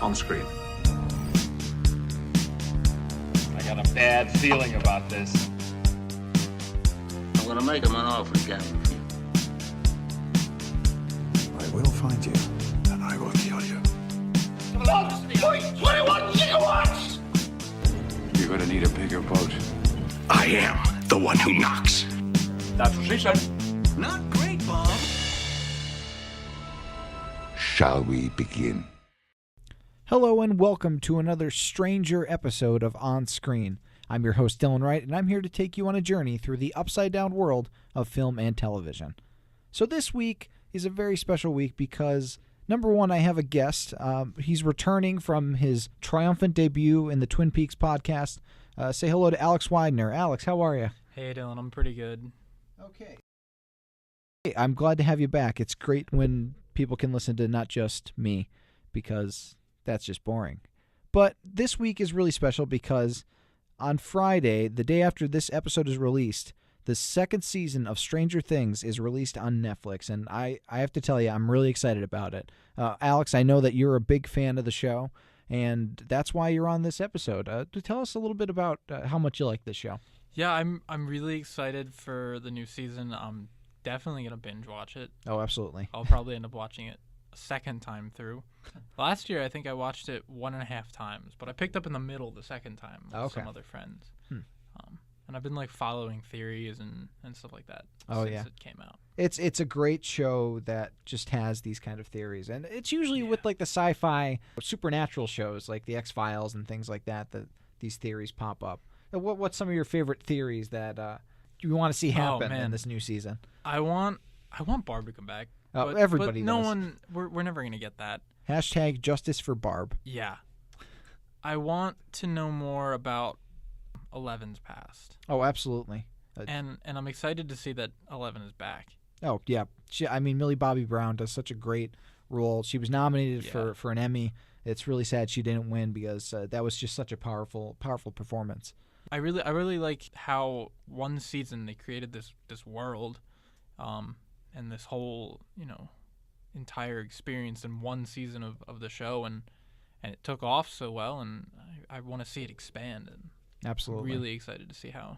On screen. I got a bad feeling about this. I'm gonna make him an offer again. I will find you, and I will kill you. 21 gigawatts! You're gonna need a bigger boat. I am the one who knocks. That's what she said. Not great, Bob. Shall we begin? Hello and welcome to another Stranger episode of On Screen. I'm your host Dylan Wright, and I'm here to take you on a journey through the upside-down world of film and television. So this week is a very special week because, number one, I have a guest. He's returning from his triumphant debut in the Twin Peaks podcast. Say hello to Alex Weidner. Alex, how are you? Hey, Dylan, I'm pretty good. Okay. Hey, I'm glad to have you back. It's great when people can listen to not just me, because that's just boring. But this week is really special because on Friday, the day after this episode is released, the second season of Stranger Things is released on Netflix, and I have to tell you, I'm really excited about it. Alex, I know that you're a big fan of the show, and that's why you're on this episode. Tell us a little bit about how much you like this show. Yeah, I'm really excited for the new season. I'm definitely gonna binge watch it. Oh, absolutely. I'll probably end up watching it a second time through. Last year, I think I watched it 1.5 times, but I picked up in the middle the second time with some other friends. And I've been like following theories and stuff like that since it came out. It's a great show that just has these kind of theories, and it's usually with like the sci-fi supernatural shows like the X-Files and things like that these theories pop up. What's some of your favorite theories that you want to see happen in this new season? I want Barb to come back. But everybody but no does. one we're never gonna get that. Hashtag justice for Barb. Yeah. I want to know more about Eleven's past. Oh, absolutely. And I'm excited to see that 11 is back. Oh, yeah. Millie Bobby Brown does such a great role. She was nominated for an Emmy. It's really sad she didn't win because that was just such a powerful performance. I really like how one season they created this world, and this whole entire experience in one season of the show, and it took off so well, and I want to see it expand. And absolutely, I'm really excited to see how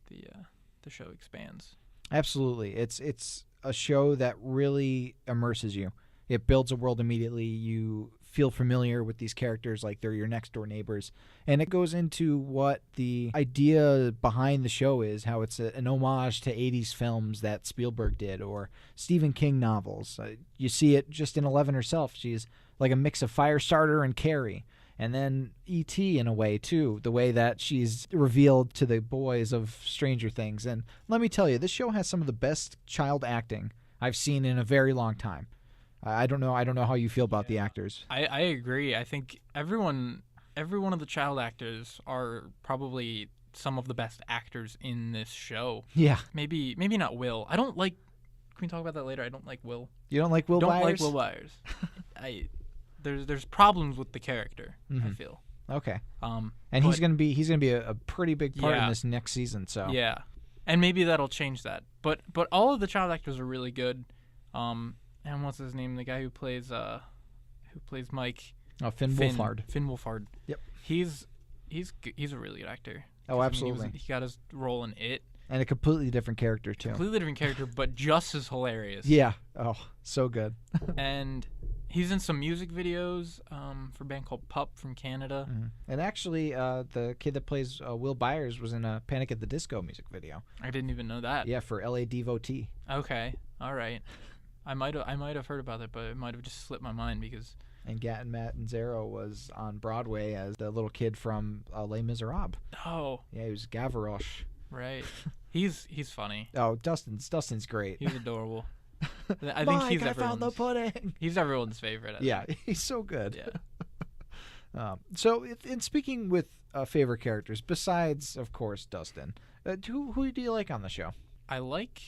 the show expands. Absolutely, it's a show that really immerses you. It builds a world immediately. You feel familiar with these characters like they're your next door neighbors, and it goes into what the idea behind the show is, how it's an homage to 80s films that Spielberg did or Stephen King novels. You see it just in Eleven herself. She's like a mix of Firestarter and Carrie, and then E.T. in a way too, the way that she's revealed to the boys of Stranger Things. And let me tell you, this show has some of the best child acting I've seen in a very long time. I don't know how you feel about the actors. I agree. I think every one of the child actors are probably some of the best actors in this show. Yeah. Maybe not Will. I don't like. Can we talk about that later? I don't like Will. You don't like Will Byers? Don't like Will Byers. There's problems with the character. I feel. Okay. And he's gonna be a pretty big part in this next season. So yeah, and maybe that'll change that. But all of the child actors are really good. And what's his name? The guy who plays Mike. Oh, Finn Wolfhard. Finn Wolfhard. Yep. He's a really good actor. Oh, absolutely. He got his role in It. And a completely different character too. Completely different character, but just as hilarious. Yeah. Oh, so good. And he's in some music videos for a band called Pup from Canada. Mm-hmm. And actually, the kid that plays Will Byers was in a Panic at the Disco music video. I didn't even know that. Yeah, for L.A. Devotee. Okay. All right. I might have heard about it, but it might have just slipped my mind because. And Gaten Matanzaro was on Broadway as the little kid from Les Miserables. Oh. Yeah, he was Gavroche. Right. He's funny. Oh, Dustin's great. He's adorable. I think Mike, I found the pudding. He's everyone's favorite. I think. He's so good. Yeah. So, in speaking with favorite characters, besides of course Dustin, who do you like on the show? I like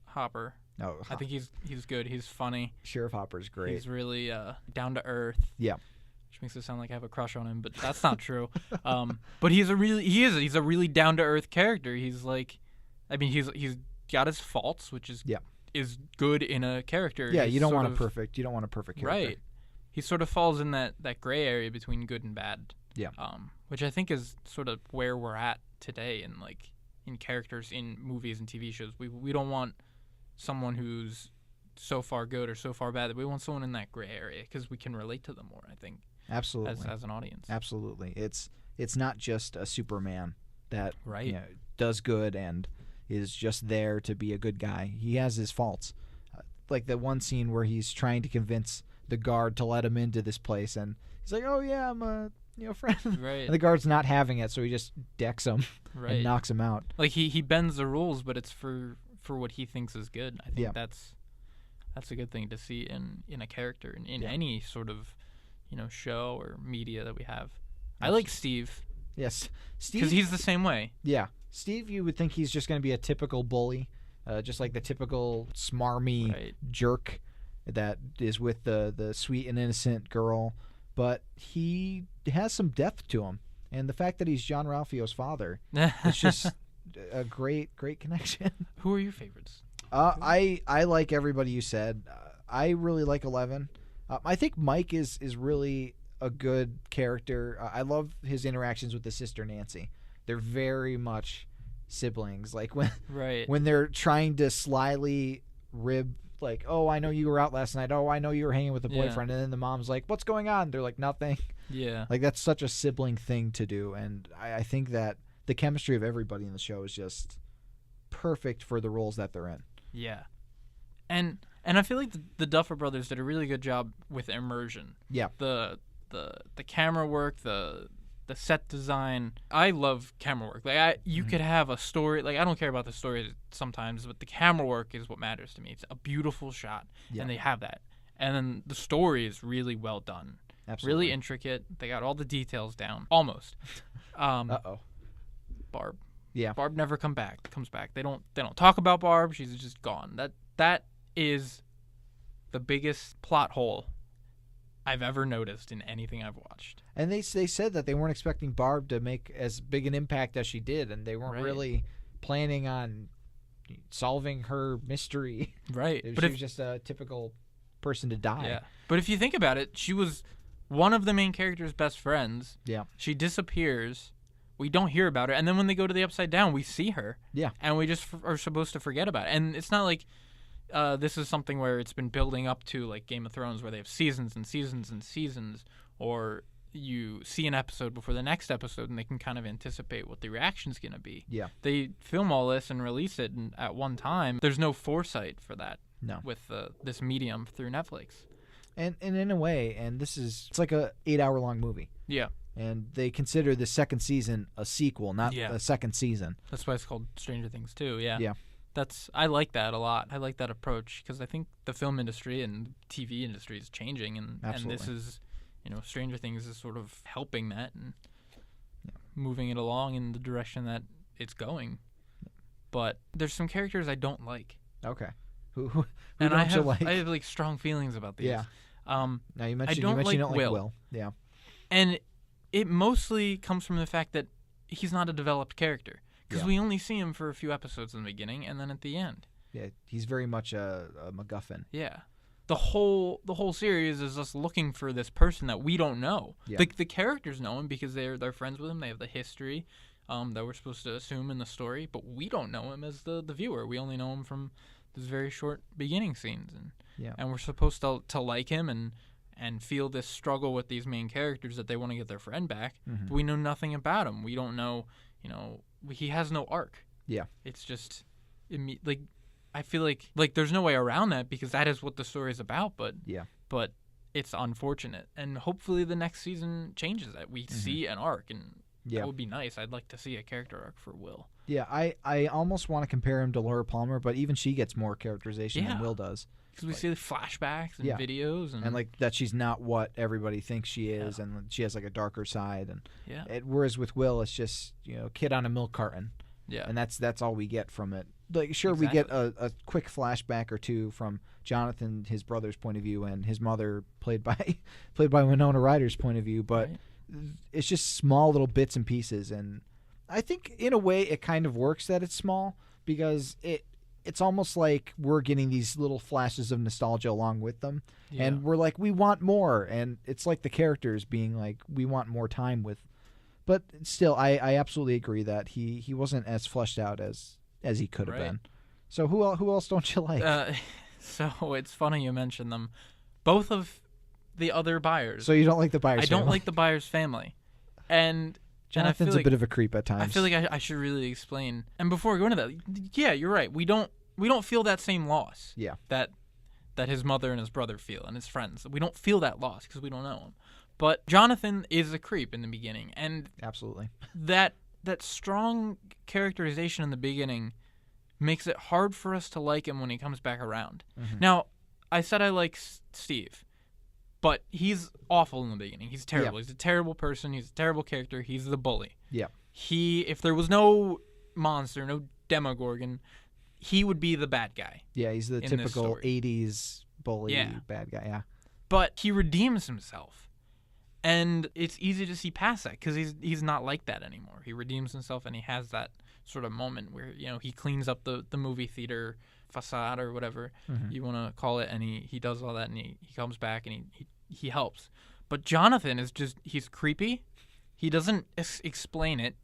Hopper. Oh, I think he's good. He's funny. Sheriff Hopper's great. He's really down to earth. Yeah. Which makes it sound like I have a crush on him, but that's not true. But he's a really down to earth character. He's like, he's got his faults, which is good in a character. Yeah, He's you don't want a perfect character. Right. he sort of falls in that gray area between good and bad. Yeah. Which I think is sort of where we're at today in characters in movies and TV shows. We don't want someone who's so far good or so far bad. We want someone in that gray area because we can relate to them more, I think. Absolutely. As an audience. Absolutely. It's not just a Superman that Right. does good and is just there to be a good guy. He has his faults. Like the one scene where he's trying to convince the guard to let him into this place, and he's like, "Oh yeah, I'm a friend." Right. And the guard's not having it, so he just decks him Right. and knocks him out. Like he bends the rules, but it's for what he thinks is good. I think Yeah. that's a good thing to see in a character in any sort of show or media that we have. I like Steve Yes, Steve. because he's the same way. Yeah, Steve. You would think he's just going to be a typical bully, just like the typical smarmy Right. jerk that is with the sweet and innocent girl. But he has some depth to him, and the fact that he's John Ralphio's father, it's just a great connection. Who are your favorites? I like everybody you said. I really like 11. I think Mike is really a good character. I love his interactions with the sister Nancy. They're very much siblings. Like Right. when they're trying to slyly rib, like, "Oh, I know you were out last night. Oh, I know you were hanging with a Yeah. boyfriend," and then the mom's like, "What's going on?" They're like, "Nothing." Yeah. Like that's such a sibling thing to do, and I think that the chemistry of everybody in the show is just perfect for the roles that they're in. Yeah. And I feel like the Duffer Brothers did a really good job with immersion. Yeah. The camera work, the set design. I love camera work. Like you could have a story. Like I don't care about the story sometimes, but the camera work is what matters to me. It's a beautiful shot, and they have that. And then the story is really well done. Absolutely. Really intricate. They got all the details down. Almost. Uh-oh. Barb. Yeah. Barb never comes back. They don't talk about Barb. She's just gone. That is the biggest plot hole I've ever noticed in anything I've watched. And they said that they weren't expecting Barb to make as big an impact as she did, and they weren't Right. really planning on solving her mystery. Right. She was just a typical person to die. Yeah. But if you think about it, she was one of the main character's best friends. Yeah. She disappears. We don't hear about her. And then when they go to the Upside Down, we see her. Yeah. And we just are supposed to forget about it. And it's not like this is something where it's been building up to like Game of Thrones where they have seasons and seasons and seasons, or you see an episode before the next episode and they can kind of anticipate what the reaction's going to be. Yeah. They film all this and release it at one time. There's no foresight for that. No. With this medium through Netflix. And in a way, and it's like a 8-hour long movie. Yeah. And they consider the second season a sequel, not a second season. That's why it's called Stranger Things too. Yeah. Yeah. I like that a lot. I like that approach because I think the film industry and TV industry is changing, and this is, Stranger Things is sort of helping that and moving it along in the direction that it's going. But there's some characters I don't like. Okay. Who and don't you like? I have like strong feelings about these. Yeah. Now you mentioned don't you don't like like Will. Will. Yeah. And it mostly comes from the fact that he's not a developed character. Because we only see him for a few episodes in the beginning and then at the end. Yeah, he's very much a MacGuffin. Yeah. The whole series is us looking for this person that we don't know. Yeah. The characters know him because they're friends with him. They have the history that we're supposed to assume in the story, but we don't know him as the viewer. We only know him from these very short beginning scenes, and we're supposed to like him and feel this struggle with these main characters that they want to get their friend back. But we know nothing about him. We don't know, he has no arc. Yeah. It's just like I feel like there's no way around that because that is what the story is about, but it's unfortunate. And hopefully the next season changes that. We see an arc, and that would be nice. I'd like to see a character arc for Will. Yeah, I almost want to compare him to Laura Palmer, but even she gets more characterization than Will does. Because we see the flashbacks and videos. And like that she's not what everybody thinks she is, and she has like a darker side. And whereas with Will, it's just, kid on a milk carton. Yeah. And that's all we get from it. Like, sure, we get a quick flashback or two from Jonathan, his brother's point of view, and his mother, played by Winona Ryder's point of view, but it's just small little bits and pieces. And I think in a way it kind of works that it's small because it it's almost like we're getting these little flashes of nostalgia along with them. Yeah. And we're like, we want more. And it's like the characters being like, we want more time with. But still, I absolutely agree that he wasn't as fleshed out as he could have Right. been. So who else don't you like? So it's funny you mentioned them. Both of the other Byers. So you don't like the Byers I don't family? like the Byers family. And Jonathan's I a bit of a creep at times. I feel like I should really explain. And before we go into that, yeah, you're right. We don't feel that same loss. Yeah. That his mother and his brother feel and his friends. We don't feel that loss because we don't know him. But Jonathan is a creep in the beginning, and Absolutely. that strong characterization in the beginning makes it hard for us to like him when he comes back around. Mm-hmm. Now, I said I like Steve, but he's awful in the beginning. He's terrible. Yeah. He's a terrible person. He's a terrible character. He's the bully. Yeah. If there was no monster, no Demogorgon, he would be the bad guy. Yeah, he's the this typical story. 80s bully Yeah. bad guy. Yeah. But he redeems himself. And it's easy to see past that because he's not like that anymore. He redeems himself, and he has that sort of moment where, he cleans up the movie theater facade or whatever you want to call it, and he does all that, and he comes back, and he helps. But Jonathan is he's creepy. He doesn't explain it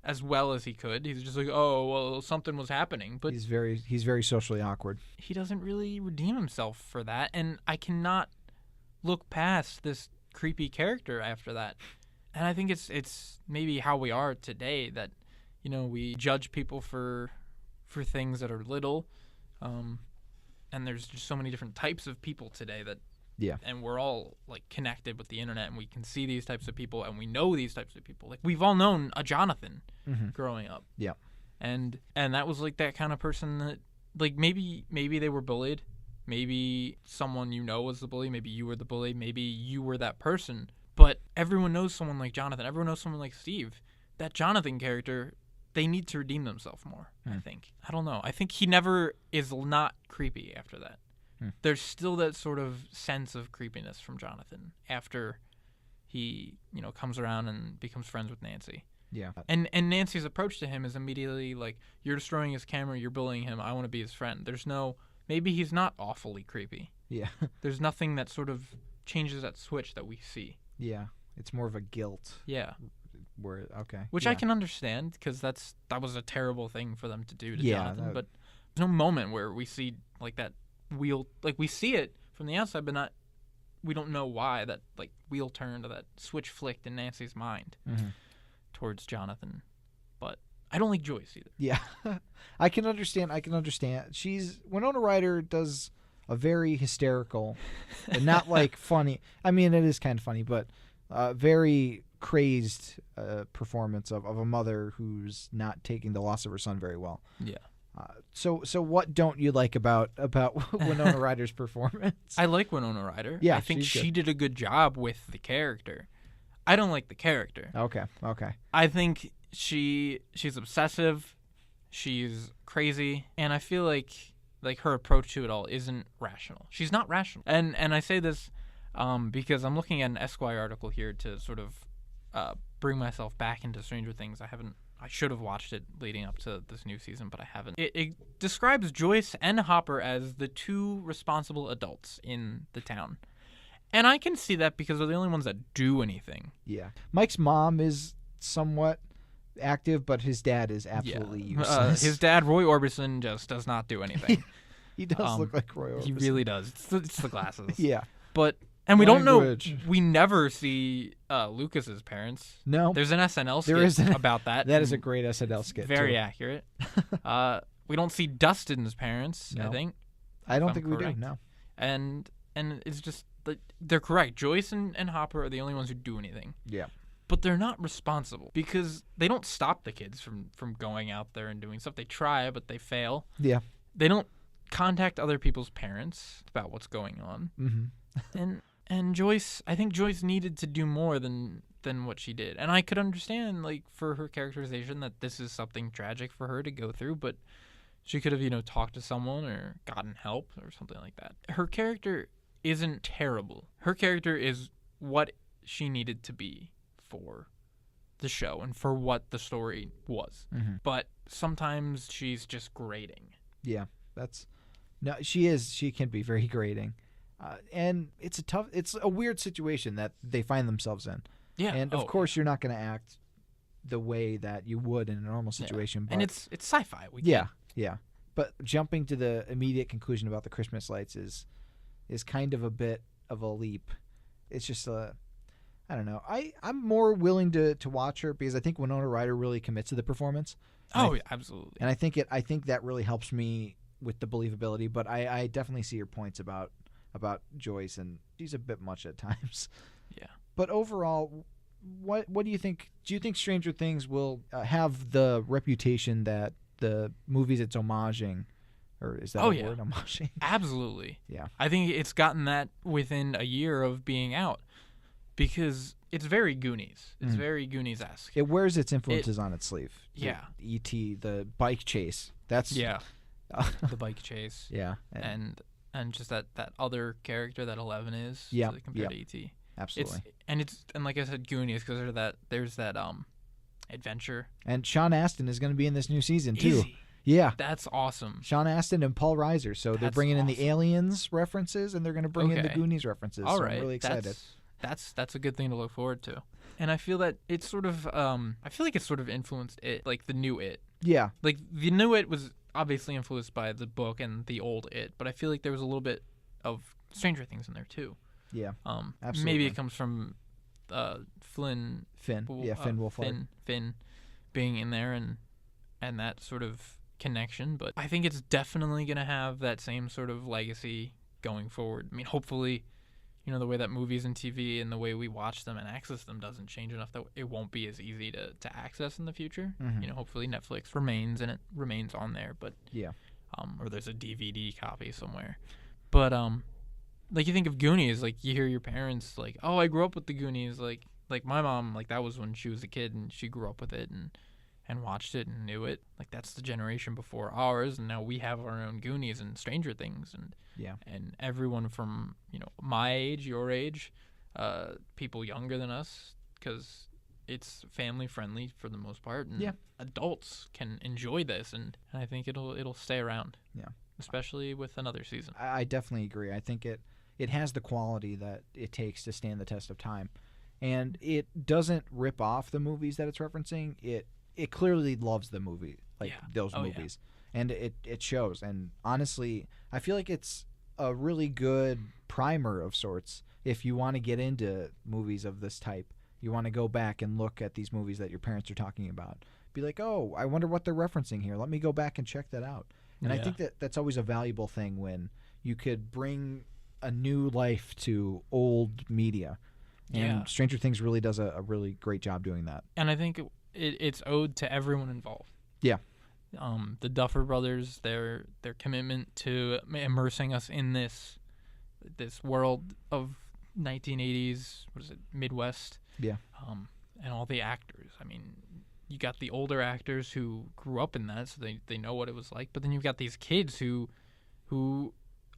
as well as he could. He's just like, oh, well, something was happening. But He's very socially awkward. he doesn't really redeem himself for that, and I cannot look past this creepy character after that. And I think it's maybe how we are today, that we judge people for things that are little, and there's just so many different types of people today that Yeah. and we're all like connected with the internet, and we can see these types of people, and we know these types of people. Like, we've all known a Jonathan growing up. Yeah. And that was like that kind of person that, like, maybe they were bullied. Maybe someone was the bully. Maybe you were the bully. Maybe you were that person. But everyone knows someone like Jonathan. Everyone knows someone like Steve. That Jonathan character, they need to redeem themselves more, I think. I don't know. I think he never is not creepy after that. There's still that sort of sense of creepiness from Jonathan after he, comes around and becomes friends with Nancy. Yeah. And Nancy's approach to him is immediately like, you're destroying his camera, you're bullying him, I want to be his friend. There's no, maybe he's not awfully creepy. Yeah. There's nothing that sort of changes that switch that we see. Yeah. It's more of a guilt. Yeah. Which yeah. I can understand, because that was a terrible thing for them to do to Yeah, Jonathan. But there's no moment where we see like that wheel, like we see it from the outside, but we don't know why that like wheel turned or that switch flicked in Nancy's mind towards Jonathan. But I don't like Joyce either. Yeah. I can understand. Winona Ryder does a very hysterical and not like funny. I mean, it is kind of funny, but very crazed performance of a mother who's not taking the loss of her son very well. Yeah. So what don't you like about Winona Ryder's performance? I like Winona Ryder. Yeah, I think she's she good. did a good job with the character. I don't like the character. Okay. I think she's obsessive, she's crazy, and I feel like her approach to it all isn't rational. She's not rational. And I say this because I'm looking at an Esquire article here to sort of bring myself back into Stranger Things. I should have watched it leading up to this new season, but I haven't. It describes Joyce and Hopper as the two responsible adults in the town. And I can see that because they're the only ones that do anything. Yeah. Mike's mom is somewhat active, but his dad is absolutely useless. His dad, Roy Orbison, just does not do anything. He does look like Roy Orbison. He really does. It's the glasses. Yeah. And we don't know. Language. We never see Lucas's parents. No. There's an SNL skit There is about that. That is a great SNL skit. Very too. accurate. We don't see Dustin's parents. No. I think. I don't I'm think we correct. do. No. And it's just they're correct. Joyce and Hopper are the only ones who do anything. Yeah. But they're not responsible because they don't stop the kids from going out there and doing stuff. They try, but they fail. Yeah. They don't contact other people's parents about what's going on. Mm-hmm. And Joyce, I think Joyce needed to do more than what she did. And I could understand, like, for her characterization that this is something tragic for her to go through, but she could have, talked to someone or gotten help or something like that. Her character isn't terrible. Her character is what she needed to be for the show and for what the story was. Mm-hmm. But sometimes she's just grating. Yeah, no, she is. She can be very grating, and it's a weird situation that they find themselves in. Yeah, and of course you're not going to act the way that you would in a normal situation. But and it's sci-fi. Yeah. But jumping to the immediate conclusion about the Christmas lights is kind of a bit of a leap. It's just I don't know. I'm more willing to watch her because I think Winona Ryder really commits to the performance. Yeah, absolutely. And I think that really helps me with the believability. But I definitely see your points about Joyce, and she's a bit much at times. Yeah. But overall, what do you think? Do you think Stranger Things will have the reputation that the movies it's homaging, or is that a word, homaging? Absolutely. Yeah. I think it's gotten that within a year of being out because it's very Goonies. It's very Goonies-esque. It wears its influences on its sleeve. Yeah. E.T., the bike chase. That's the bike chase. Yeah. And just that other character that 11 is compared to E.T. Absolutely. And like I said, Goonies, because there's that adventure. And Sean Astin is going to be in this new season too. Is he? Yeah, that's awesome. Sean Astin and Paul Reiser. So they're bringing in the Aliens references, and they're going to bring in the Goonies references. All so right, I'm really excited. That's a good thing to look forward to. And I feel that it's sort of I feel like it's sort of influenced It, like the new It. Yeah. Like the new It was obviously influenced by the book and the old It, but I feel like there was a little bit of Stranger Things in there too. Yeah. Absolutely. Maybe it comes from Finn. Finn Wolfhard. Finn being in there and that sort of connection, but I think it's definitely going to have that same sort of legacy going forward. I mean, hopefully, the way that movies and TV and the way we watch them and access them doesn't change enough that it won't be as easy to access in the future. Mm-hmm. Hopefully Netflix remains and it remains on there, but or there's a DVD copy somewhere. But like you think of Goonies, like you hear your parents like, "Oh, I grew up with the Goonies." Like my mom, like that was when she was a kid and she grew up with it and watched it and knew it. Like that's the generation before ours, and now we have our own Goonies and Stranger Things and everyone from my age, your age, people younger than us, because it's family friendly for the most part, and adults can enjoy this, and I think it'll stay around. Yeah, especially with another season. I definitely agree. I think it has the quality that it takes to stand the test of time, and it doesn't rip off the movies that it's referencing. It clearly loves the movie, those movies, and it shows. And honestly, I feel like it's a really good primer of sorts if you want to get into movies of this type. You want to go back and look at these movies that your parents are talking about. Be like, oh, I wonder what they're referencing here. Let me go back and check that out. And I think that's always a valuable thing when you could bring a new life to old media. And Stranger Things really does a really great job doing that. And I think it's owed to everyone involved. Yeah. The Duffer Brothers, their commitment to immersing us in this world of 1980s, Midwest. Yeah. And all the actors. I mean, you got the older actors who grew up in that, so they know what it was like. But then you've got these kids who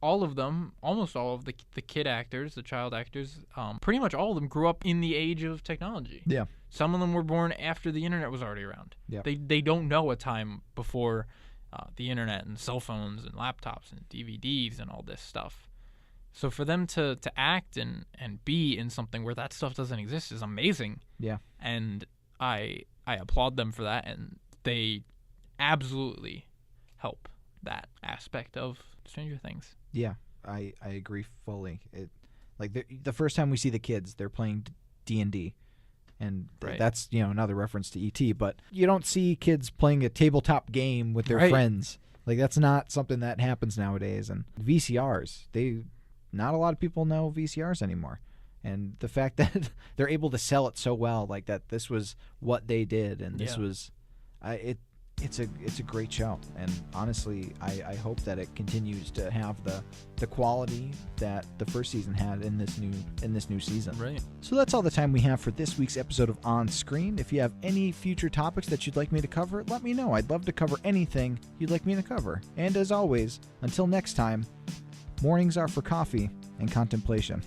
all of them, almost all of the kid actors, the child actors, pretty much all of them grew up in the age of technology. Yeah. Some of them were born after the internet was already around. Yeah. They don't know a time before the internet and cell phones and laptops and DVDs and all this stuff. So for them to act and be in something where that stuff doesn't exist is amazing. Yeah. And I applaud them for that, and they absolutely help that aspect of Stranger Things. Yeah, I agree fully. The first time we see the kids, they're playing D&D, and that's another reference to E.T. But you don't see kids playing a tabletop game with their friends. Like that's not something that happens nowadays. And VCRs, not a lot of people know VCRs anymore. And the fact that they're able to sell it so well, like that this was what they did, and this was, it's a great show. And honestly, I hope that it continues to have the quality that the first season had in this new season. Right. So that's all the time we have for this week's episode of On Screen. If you have any future topics that you'd like me to cover, let me know. I'd love to cover anything you'd like me to cover. And as always, until next time, mornings are for coffee and contemplation.